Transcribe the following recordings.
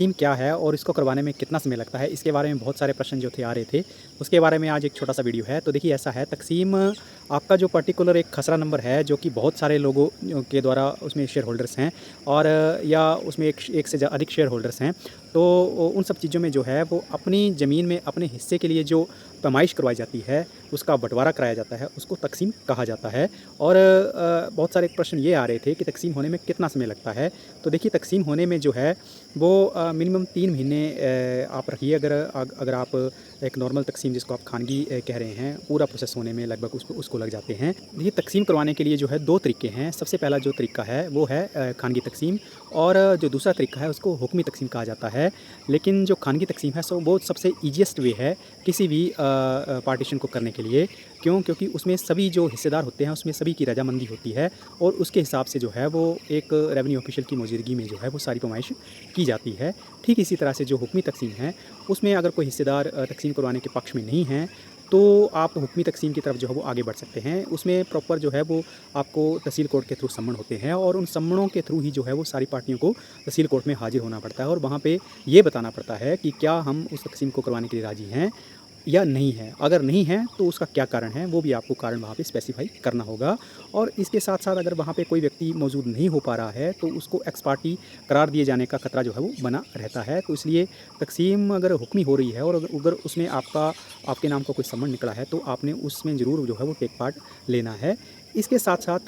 तक़सीम क्या है और इसको करवाने में कितना समय लगता है, इसके बारे में बहुत सारे प्रश्न जो थे आ रहे थे। उसके बारे में आज एक छोटा-सा वीडियो है। तो देखिए ऐसा है, तक़सीम आपका जो पर्टिकुलर एक खसरा नंबर है जो कि बहुत सारे लोगों के द्वारा उसमें शेयर होल्डर्स हैं और या उसमें एक से अधिक शेयर होल्डर्स हैं। तो उन सब चीज़ों में जो है वो अपनी ज़मीन में अपने हिस्से के लिए जो पैमाइश करवाई जाती है, उसका बँटवारा कराया जाता है, उसको तक़सीम कहा जाता है। और बहुत सारे प्रश्न ये आ रहे थे कि तक़सीम होने में कितना समय लगता है। तो देखिए तक़सीम होने में जो है वो मिनिमम 3 महीने आप रखिए, अगर आप एक नॉर्मल तक़सीम जिसको आप खानगी कह रहे हैं, पूरा प्रोसेस होने में लगभग उसको लग जाते हैं। ये तक़सीम करवाने के लिए जो है 2 तरीके हैं। सबसे पहला जो तरीका है वो है खानगी तक़सीम, और जो दूसरा तरीका है उसको हुक्मी तक़सीम कहा जाता है। लेकिन जो खानगी तक़सीम है वो सबसे ईज़ीएस्ट वे है किसी भी पार्टीशन को करने के लिए। क्यों? क्योंकि उसमें सभी जो हिस्सेदार होते हैं उसमें सभी की रज़ामंदी होती है और उसके हिसाब से जो है वो एक रेवेन्यू ऑफिशियल की मौजूदगी में जो है वो सारी पैमाइश की जाती है। ठीक इसी तरह से जो हुक्मी तक़सीम है उसमें अगर कोई हिस्सेदार तक़सीम करवाने के पक्ष में नहीं हैं, तो आप हुक्मी तक़सीम की तरफ जो है वो आगे बढ़ सकते हैं। उसमें प्रॉपर जो है वो आपको तहसील कोर्ट के थ्रू सम्मन होते हैं और उन सम्मनों के थ्रू ही जो है वो सारी पार्टियों को तहसील कोर्ट में हाज़िर होना पड़ता है और वहाँ पे ये बताना पड़ता है कि क्या हम उस तक़सीम को करवाने के लिए राज़ी हैं या नहीं है। अगर नहीं है तो उसका क्या कारण है, वो भी आपको कारण वहाँ पे स्पेसिफ़ाई करना होगा। और इसके साथ-साथ अगर वहाँ पे कोई व्यक्ति मौजूद नहीं हो पा रहा है तो उसको एक्स पार्टी करार दिए जाने का खतरा जो है वो बना रहता है। तो इसलिए तक़सीम अगर हुक्मी हो रही है और अगर उसमें आपके नाम का कोई सम्मन निकला है तो आपने उसमें ज़रूर जो है वो टेक पार्ट लेना है। इसके साथ-साथ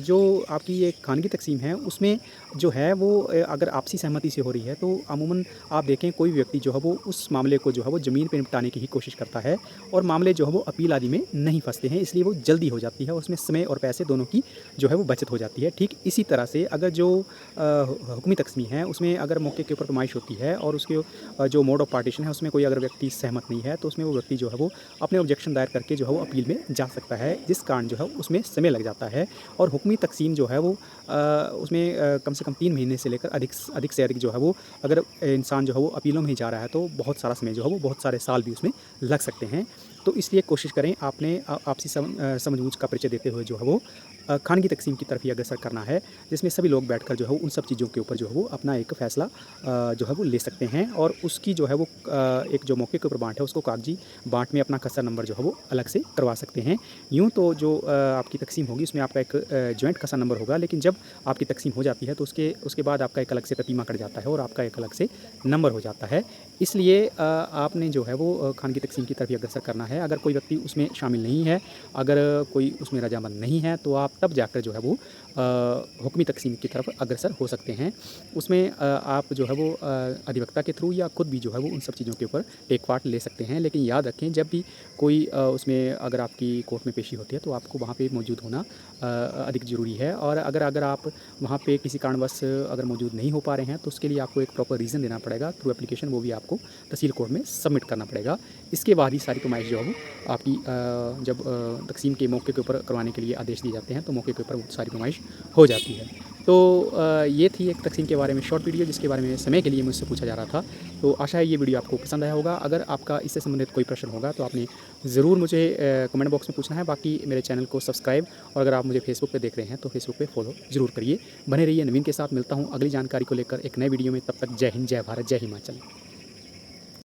जो आपकी ये खानगी तक़सीम है उसमें जो है वो अगर आपसी सहमति से हो रही है तो अमूमन आप देखें कोई व्यक्ति जो है वो उस मामले को जो है वो ज़मीन पे निपटाने की ही कोशिश करता है और मामले जो है वो अपील आदि में नहीं फँसते हैं, इसलिए वो जल्दी हो जाती है और उसमें समय और पैसे दोनों की जो है वो बचत हो जाती है। ठीक इसी तरह से अगर जो हुक्मी तक़सीम है उसमें अगर मौके के ऊपर पैमाइश होती है और उसके जो मोड ऑफ पार्टीशन है उसमें कोई अगर व्यक्ति सहमत नहीं है तो उसमें वो व्यक्ति जो है वो अपने ऑब्जेक्शन दायर करके जो है वो अपील में जा सकता है, जिस कारण जो है उसमें समय लग जाता है। और हुक्मी तक़सीम जो है वो उसमें कम से कम 3 महीने से लेकर अधिक से अधिक जो है वो अगर इंसान जो है वो अपीलों में ही जा रहा है तो बहुत सारा समय जो है वो बहुत सारे साल भी उसमें लग सकते हैं। तो इसलिए कोशिश करें आपने आपसी समझ-बूझ का परिचय देते हुए जो है वो खानगी तक़सीम की तरफ ही अग्रसर करना है, जिसमें सभी लोग बैठकर जो है उन सब चीज़ों के ऊपर जो है वो अपना एक फ़ैसला जो है वो ले सकते हैं और उसकी जो है वो एक जो मौके के ऊपर बाँट है उसको कागज़ी बाँट में अपना खसरा नंबर जो है वो अलग से करवा सकते हैं। यूँ तो जो आपकी तक़सीम होगी उसमें आपका एक जॉइंट खसरा नंबर होगा, लेकिन जब आपकी तक़सीम हो जाती है तो उसके बाद आपका एक अलग से ततीमा कट जाता है और आपका एक अलग से नंबर हो जाता है। इसलिए आपने जो है वो खानगी तक़सीम की तरफ ही अग्रसर करना है। अगर कोई व्यक्ति उसमें शामिल नहीं है, अगर कोई उसमें रज़ामंद नहीं है तो आप तब जाकर जो है वो हुक्मी तक़सीम की तरफ अग्रसर हो सकते हैं। उसमें आप जो है वो अधिवक्ता के थ्रू या खुद भी जो है वो उन सब चीज़ों के ऊपर टेक पार्ट ले सकते हैं। लेकिन याद रखें, जब भी कोई उसमें अगर आपकी कोर्ट में पेशी होती है तो आपको वहाँ पे मौजूद होना अधिक ज़रूरी है। और अगर आप वहाँ पे किसी कारणवश अगर मौजूद नहीं हो पा रहे हैं तो उसके लिए आपको एक प्रॉपर रीज़न देना पड़ेगा थ्रू एप्लीकेशन, वो भी आपको तहसील कोर्ट में सबमिट करना पड़ेगा। इसके बाद ही सारी पैमाइश जो है वो आपकी जब तक़सीम के मौके के ऊपर करवाने के लिए आदेश दिए जाते हैं तो मौके के ऊपर वो सारी पैमाइश हो जाती है। तो ये थी एक तक़सीम के बारे में शॉर्ट वीडियो जिसके बारे में समय के लिए मुझसे पूछा जा रहा था। तो आशा है ये वीडियो आपको पसंद आया होगा। अगर आपका इससे संबंधित कोई प्रश्न होगा तो आपने ज़रूर मुझे कमेंट बॉक्स में पूछना है। बाकी मेरे चैनल को सब्सक्राइब, और अगर आप मुझे फेसबुक पे देख रहे हैं तो फेसबुक पे फॉलो ज़रूर करिए। बने रहिए। नवीन के साथ मिलता हूँ अगली जानकारी को लेकर एक नए वीडियो में। तब तक जय हिंद, जय भारत, जय हिमाचल।